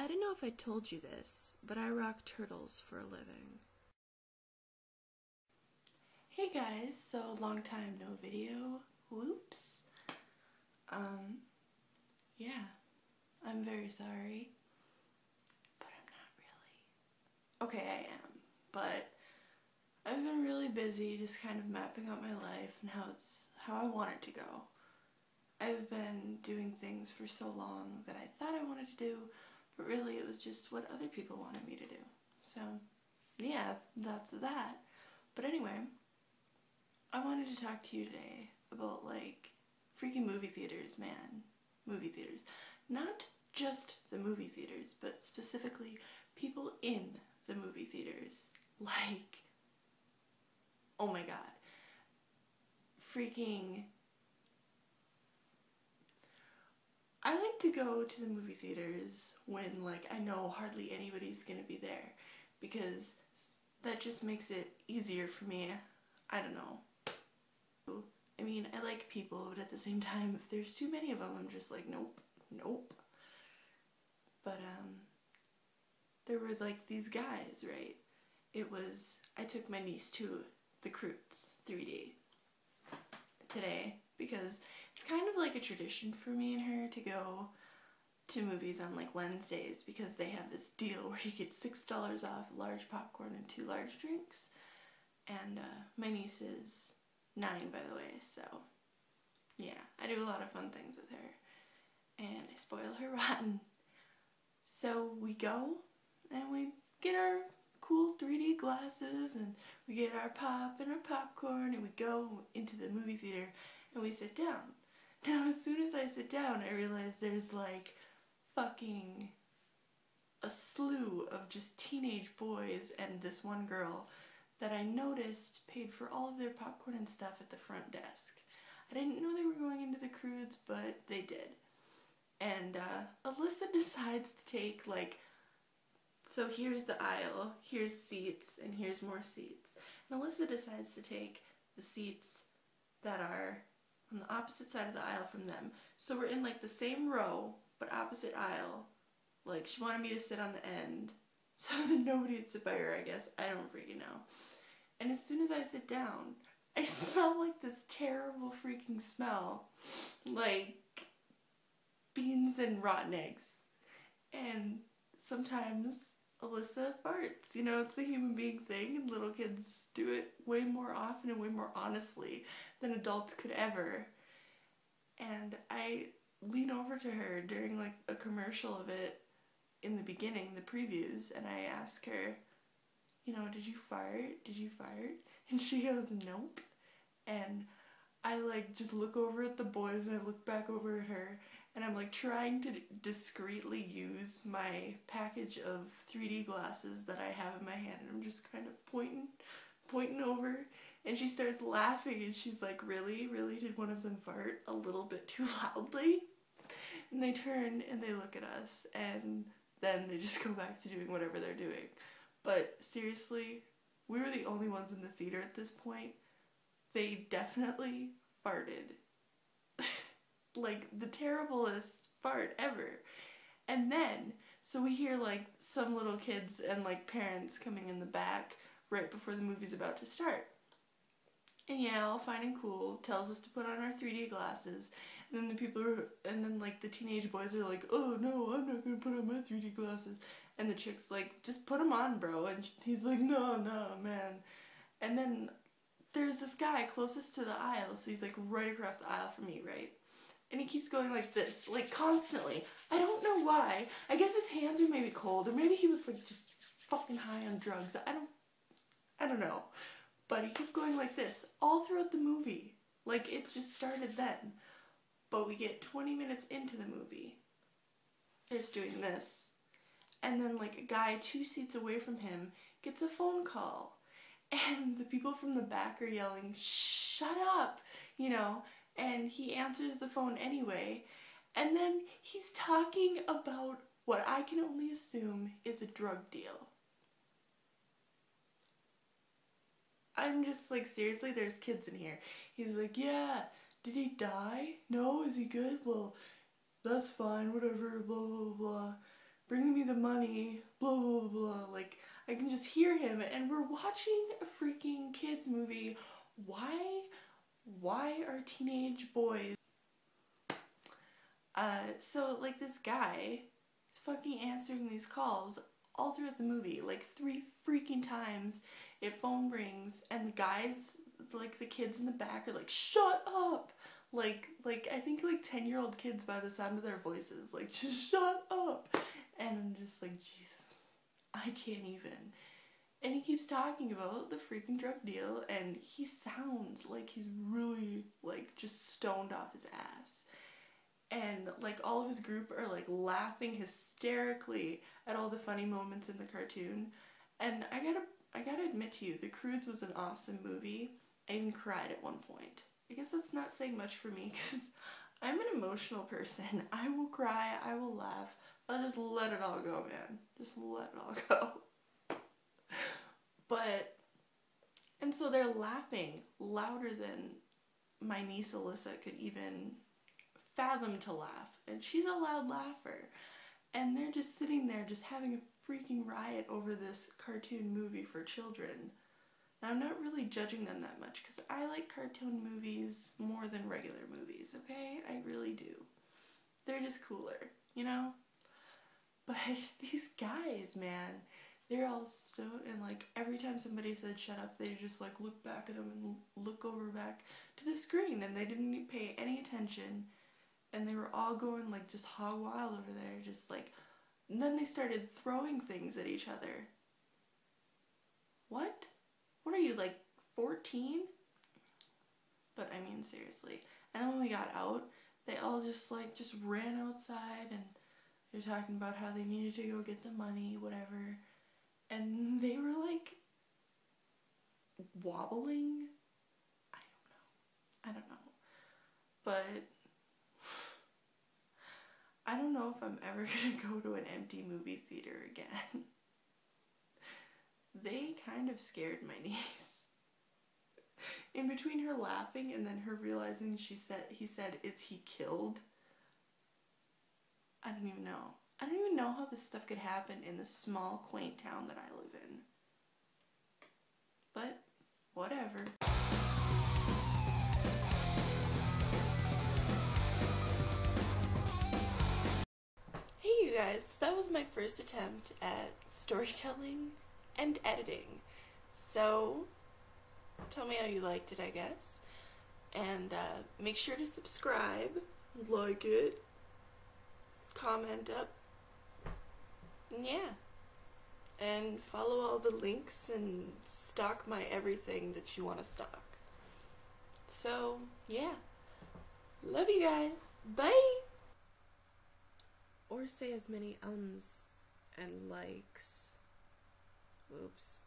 I don't know if I told you this, but I rock turtles for a living. Hey guys, so long time no video. Whoops. Yeah, I'm very sorry. But I'm not really. Okay, I am. But I've been really busy just kind of mapping out my life and how I want it to go. I've been doing things for so long that I thought I wanted to do, but really it was just what other people wanted me to do. So, yeah, that's that. But anyway, I wanted to talk to you today about, like, freaking movie theaters, man. Movie theaters. Not just the movie theaters, but specifically people in the movie theaters. Like, oh my god. Freaking... I like to go to the movie theaters when, like, I know hardly anybody's gonna be there, because that just makes it easier for me. I don't know. I mean, I like people, but at the same time, if there's too many of them, I'm just like, nope, nope. But, there were, like, these guys, right? I took my niece to the Croods 3D today, because it's kind of like a tradition for me and her to go to movies on, like, Wednesdays, because they have this deal where you get $6 off large popcorn and 2 large drinks. And, my niece is 9, by the way, so, yeah, I do a lot of fun things with her, and I spoil her rotten. So we go, and we get our cool 3D glasses, and we get our pop and our popcorn, and we go into the movie theater, and we sit down. Now, as soon as I sit down, I realize there's, like, fucking a slew of just teenage boys and this one girl that I noticed paid for all of their popcorn and stuff at the front desk. I didn't know they were going into the Croods, but they did. And Alyssa decides to take, like, so here's the aisle, here's seats, and here's more seats. And Alyssa decides to take the seats that are on the opposite side of the aisle from them. So we're in, like, the same row, but opposite aisle. Like, she wanted me to sit on the end so that nobody would sit by her, I guess. I don't freaking know. And as soon as I sit down, I smell, like, this terrible freaking smell. Like, beans and rotten eggs. And sometimes Alyssa farts. You know, it's a human being thing, and little kids do it way more often and way more honestly than adults could ever. And I lean over to her during, like, a commercial of it in the beginning, the previews, and I ask her, you know, did you fart? Did you fart? And she goes, nope. And I, like, just look over at the boys, and I look back over at her, and I'm, like, trying to discreetly use my package of 3D glasses that I have in my hand, and I'm just kind of pointing over, and she starts laughing, and she's like, really? Really? Did one of them fart a little bit too loudly? And they turn, and they look at us, and then they just go back to doing whatever they're doing. But seriously, we were the only ones in the theater at this point. They definitely farted. Like, the terriblest fart ever. And then, so we hear, like, some little kids and, like, parents coming in the back right before the movie's about to start. And yeah, all fine and cool, tells us to put on our 3D glasses, and then like, the teenage boys are like, oh no, I'm not gonna put on my 3D glasses, and the chick's like, just put them on, bro, and he's like, no, man. And then there's this guy closest to the aisle, so he's, like, right across the aisle from me, right? And he keeps going like this, like, constantly. I don't know why. I guess his hands were maybe cold, or maybe he was, like, just fucking high on drugs. I don't know. But he kept going like this all throughout the movie. Like, it just started then. But we get 20 minutes into the movie. He's doing this. And then, like, a guy 2 seats away from him gets a phone call. And the people from the back are yelling, shut up, you know. And he answers the phone anyway. And then he's talking about what I can only assume is a drug deal. I'm just like, seriously, there's kids in here. He's like, yeah, did he die? No, is he good? Well, that's fine, whatever, blah, blah, blah. Bring me the money, blah, blah, blah, blah. Like, I can just hear him, and we're watching a freaking kids movie. Why are teenage boys... So, like, this guy is fucking answering these calls all throughout the movie, like 3 freaking times. Phone rings, and the guys, like the kids in the back are like, shut up! Like I think like 10-year-old kids by the sound of their voices, like, just shut up! And I'm just like, Jesus, I can't even. And he keeps talking about the freaking drug deal, and he sounds like he's really, like, just stoned off his ass. And, like, all of his group are, like, laughing hysterically at all the funny moments in the cartoon. And I gotta admit to you, The Croods was an awesome movie. I even cried at one point. I guess that's not saying much for me, because I'm an emotional person. I will cry, I will laugh. I'll just let it all go, man. Just let it all go. But, and so they're laughing louder than my niece Alyssa could even fathom to laugh. And she's a loud laugher. And they're just sitting there just having a freaking riot over this cartoon movie for children. Now, I'm not really judging them that much, because I like cartoon movies more than regular movies, okay? I really do. They're just cooler, you know? But these guys, man, they're all stoned, and like every time somebody said shut up, they just like look back at them and look over back to the screen, and they didn't pay any attention, and they were all going like just hog wild over there, just like, and then they started throwing things at each other. What? What are you, like 14? But I mean, seriously. And then when we got out, they all just ran outside, and they're talking about how they needed to go get the money, whatever. And they were like wobbling. I don't know. But I don't know if I'm ever gonna go to an empty movie theater again. They kind of scared my niece. In between her laughing and then her realizing he said, is he killed? I don't even know. I don't even know how this stuff could happen in the small, quaint town that I live in. But, whatever. Hey you guys, that was my first attempt at storytelling and editing. So, tell me how you liked it, I guess. And make sure to subscribe, like it, comment up, yeah. And follow all the links and stalk my everything that you want to stalk. So, yeah. Love you guys. Bye! Or say as many ums and likes. Oops.